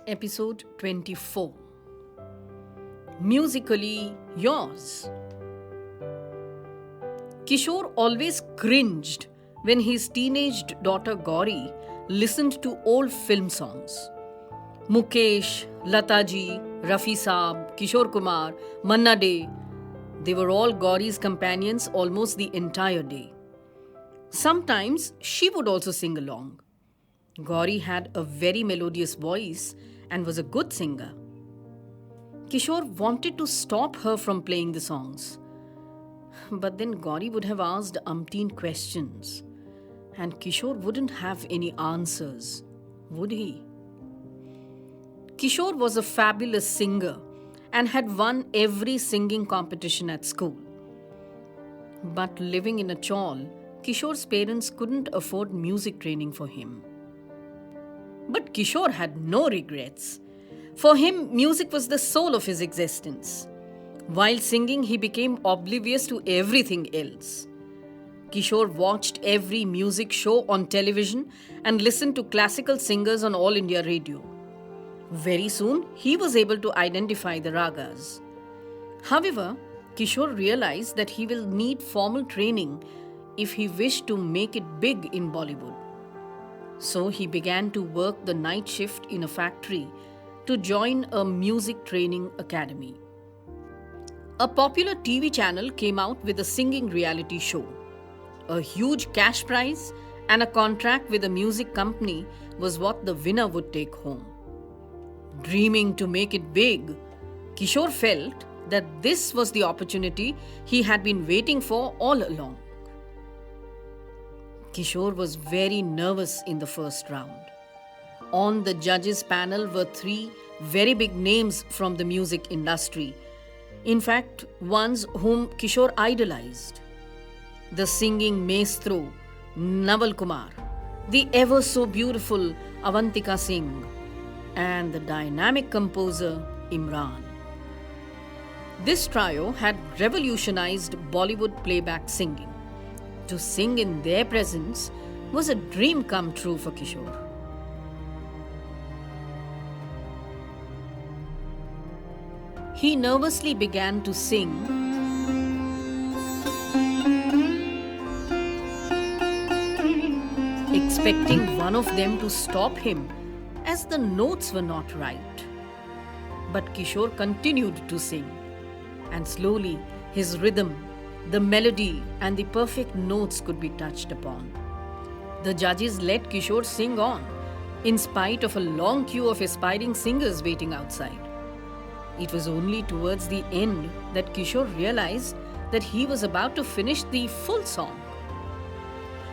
Episode 24. Musically Yours. Kishore always cringed when his teenage daughter Gauri listened to old film songs. Mukesh, Lataji, Rafi Saab, Kishore Kumar, Manna Dey, they were all Gauri's companions almost the entire day. Sometimes she would also sing along. Gauri had a very melodious voice and was a good singer. Kishore wanted to stop her from playing the songs. But then Gauri would have asked umpteen questions, and Kishore wouldn't have any answers, would he? Kishore was a fabulous singer and had won every singing competition at school. But living in a chawl, Kishore's parents couldn't afford music training for him. But Kishore had no regrets. For him, music was the soul of his existence. While singing, he became oblivious to everything else. Kishore watched every music show on television and listened to classical singers on All India Radio. Very soon, he was able to identify the ragas. However, Kishore realized that he will need formal training if he wished to make it big in Bollywood. So he began to work the night shift in a factory to join a music training academy. A popular TV channel came out with a singing reality show. A huge cash prize and a contract with a music company was what the winner would take home. Dreaming to make it big, Kishore felt that this was the opportunity he had been waiting for all along. Kishore was very nervous in the first round. On the judges' panel were three very big names from the music industry. In fact, ones whom Kishore idolized. The singing maestro, Naval Kumar, the ever so beautiful Avantika Singh, and the dynamic composer, Imran. This trio had revolutionized Bollywood playback singing. To sing in their presence was a dream come true for Kishore. He nervously began to sing, expecting one of them to stop him as the notes were not right. But Kishore continued to sing, and slowly his rhythm, the melody and the perfect notes could be touched upon. The judges let Kishore sing on, in spite of a long queue of aspiring singers waiting outside. It was only towards the end that Kishore realized that he was about to finish the full song.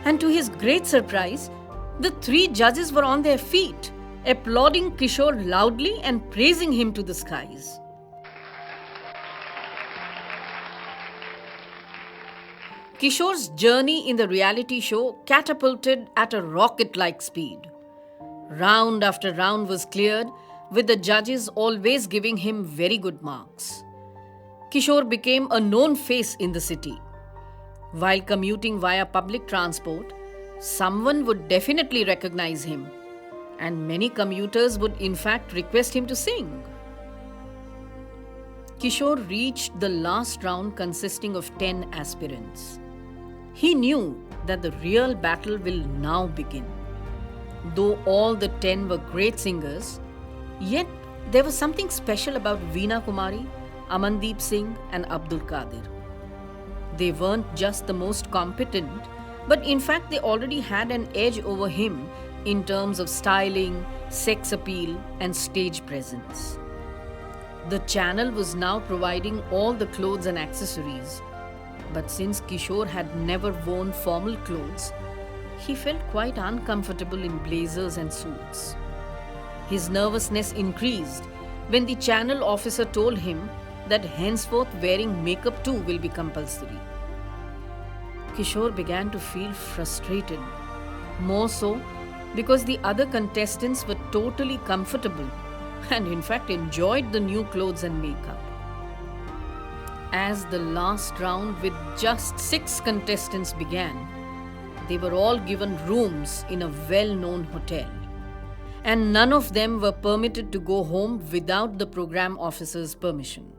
And to his great surprise, the three judges were on their feet, applauding Kishore loudly and praising him to the skies. Kishore's journey in the reality show catapulted at a rocket-like speed. Round after round was cleared, with the judges always giving him very good marks. Kishore became a known face in the city. While commuting via public transport, someone would definitely recognize him, and many commuters would in fact request him to sing. Kishore reached the last round consisting of 10 aspirants. He knew that the real battle will now begin. Though all the 10 were great singers, yet there was something special about Veena Kumari, Amandeep Singh and Abdul Qadir. They weren't just the most competent, but in fact they already had an edge over him in terms of styling, sex appeal and stage presence. The channel was now providing all the clothes and accessories. But since Kishore had never worn formal clothes, he felt quite uncomfortable in blazers and suits. His nervousness increased when the channel officer told him that henceforth wearing makeup too will be compulsory. Kishore began to feel frustrated, more so because the other contestants were totally comfortable and in fact enjoyed the new clothes and makeup. As the last round with just 6 contestants began, they were all given rooms in a well-known hotel. and none of them were permitted to go home without the program officer's permission.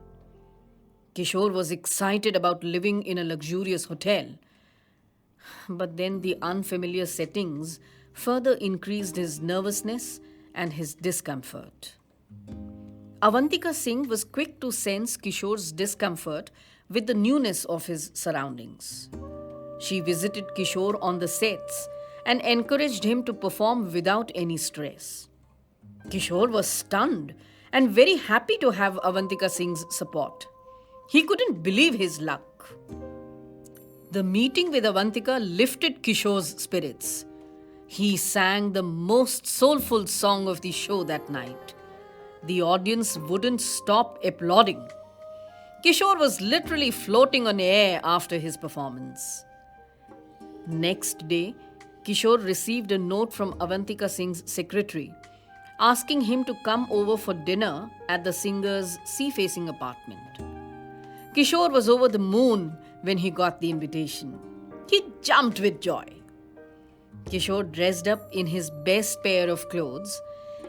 Kishore was excited about living in a luxurious hotel, but then the unfamiliar settings further increased his nervousness and his discomfort. Avantika Singh was quick to sense Kishore's discomfort with the newness of his surroundings. She visited Kishore on the sets and encouraged him to perform without any stress. Kishore was stunned and very happy to have Avantika Singh's support. He couldn't believe his luck. The meeting with Avantika lifted Kishore's spirits. He sang the most soulful song of the show that night. The audience wouldn't stop applauding. Kishore was literally floating on air after his performance. Next day, Kishore received a note from Avantika Singh's secretary asking him to come over for dinner at the singer's sea-facing apartment. Kishore was over the moon when he got the invitation. He jumped with joy. Kishore dressed up in his best pair of clothes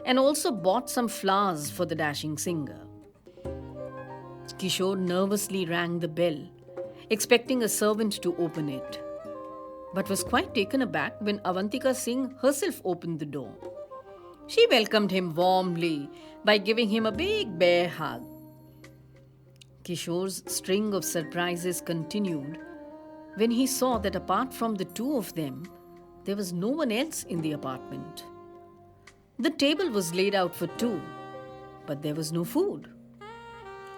and also bought some flowers for the dashing singer. Kishore nervously rang the bell, expecting a servant to open it, but was quite taken aback when Avantika Singh herself opened the door. She welcomed him warmly by giving him a big bear hug. Kishore's string of surprises continued when he saw that apart from the two of them, there was no one else in the apartment. The table was laid out for two, but there was no food.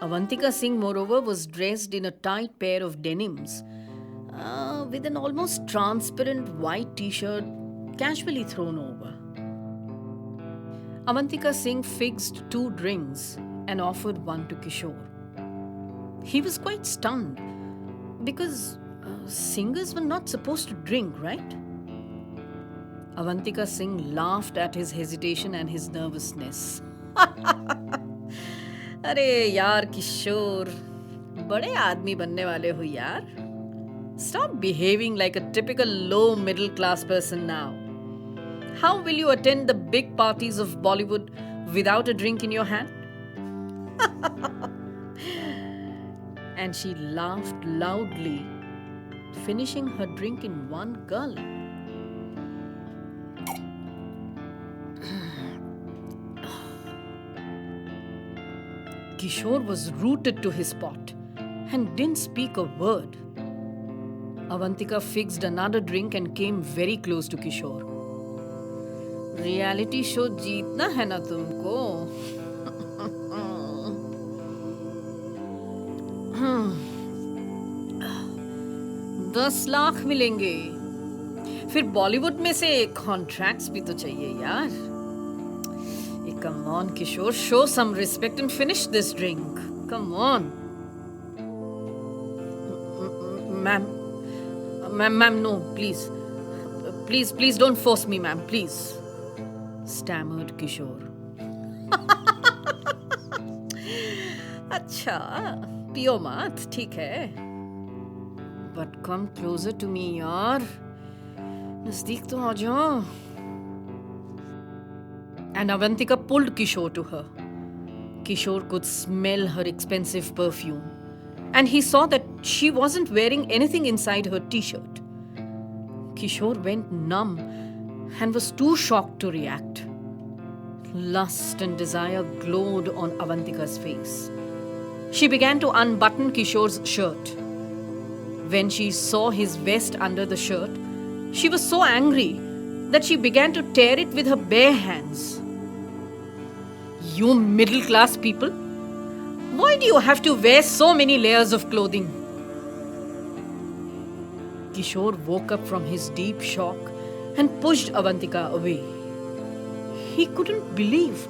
Avantika Singh, moreover, was dressed in a tight pair of denims with an almost transparent white t-shirt casually thrown over. Avantika Singh fixed 2 drinks and offered one to Kishore. He was quite stunned because singers were not supposed to drink, right? Avantika Singh laughed at his hesitation and his nervousness. अरे यार किशोर, बड़े आदमी बनने वाले हो यार. Stop behaving like a typical low middle class person now. How will you attend the big parties of Bollywood without a drink in your hand? And she laughed loudly, finishing her drink in one gulp. Kishore was rooted to his spot and didn't speak a word. Avantika fixed another drink and came very close to Kishore. Reality show जीतना है ना तुमको. 10 लाख मिलेंगे. फिर बॉलीवुड में से contracts भी तो चाहिए यार. Come on, Kishore, show some respect and finish this drink. Come on. Ma'am, no, please. Please don't force me, ma'am, please. Stammered Kishore. अच्छा, पियो मत, ठीक है. But come closer to me, यार. नजदीक तो आ जाओ. And Avantika pulled Kishore to her. Kishore could smell her expensive perfume, and he saw that she wasn't wearing anything inside her t-shirt. Kishore went numb and was too shocked to react. Lust and desire glowed on Avantika's face. She began to unbutton Kishore's shirt. When she saw his vest under the shirt, she was so angry that she began to tear it with her bare hands. You middle-class people, why do you have to wear so many layers of clothing? Kishore woke up from his deep shock and pushed Avantika away. He couldn't believe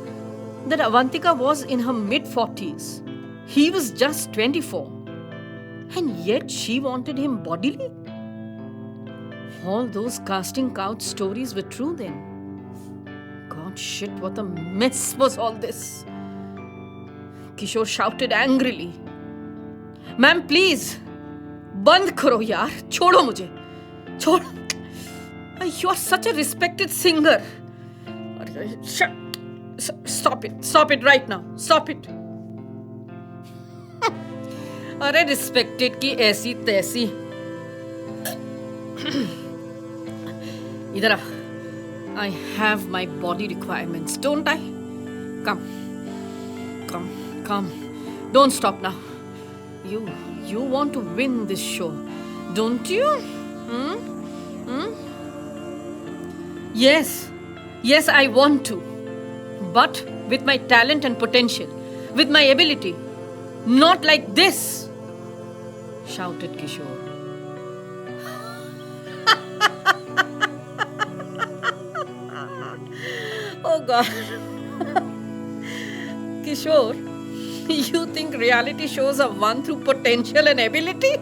that Avantika was in her mid-40s. He was just 24. And yet she wanted him bodily? All those casting couch stories were true then. God, shit, what a mess was all this. Kishore shouted angrily. Ma'am, please. बंद करो यार. छोड़ो मुझे. छोड़ो. You are such a respected singer. Shut. Stop it. Stop it right now. Stop it. अरे respected की ऐसी तैसी. इधर आ. I have my body requirements, don't I? Come. Come. Come. Don't stop now. You want to win this show, don't you? Yes. Yes, I want to. But with my talent and potential, with my ability. Not like this, shouted Kishore. Oh God. Kishore, you think reality shows are won through potential and ability?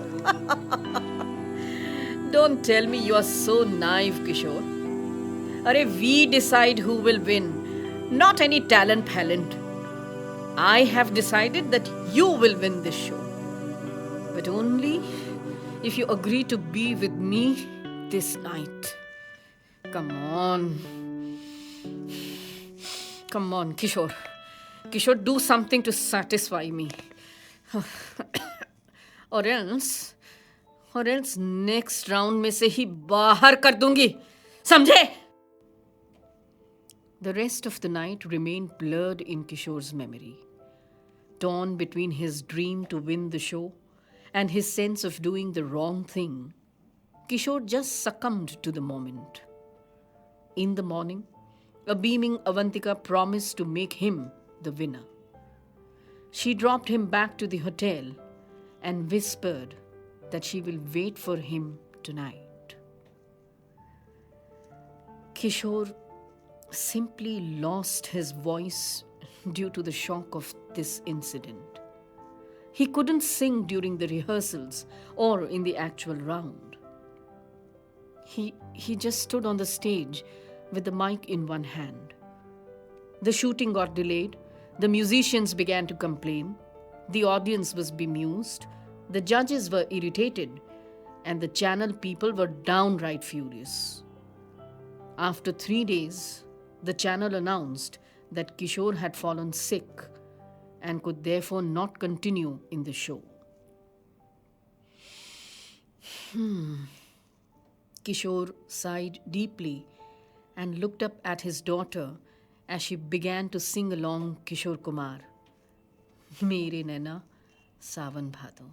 Don't tell me you are so naive, Kishore. Arey, we decide who will win, not any talent. I have decided that you will win this show. But only if you agree to be with me this night. Come on. Come on, Kishore. Kishore, do something to satisfy me. or else next round में से ही बाहर कर दूंगी. समझे? The rest of the night remained blurred in Kishore's memory, torn between his dream to win the show and his sense of doing the wrong thing. Kishore just succumbed to the moment. In the morning, a beaming Avantika promised to make him the winner. She dropped him back to the hotel and whispered that she will wait for him tonight. Kishore simply lost his voice due to the shock of this incident. He couldn't sing during the rehearsals or in the actual round. He just stood on the stage with the mic in one hand. The shooting got delayed, the musicians began to complain, the audience was bemused, the judges were irritated, and the channel people were downright furious. After 3 days, the channel announced that Kishore had fallen sick and could therefore not continue in the show. Kishore sighed deeply and looked up at his daughter as she began to sing along Kishore Kumar, Mere Naina Savan Bhado.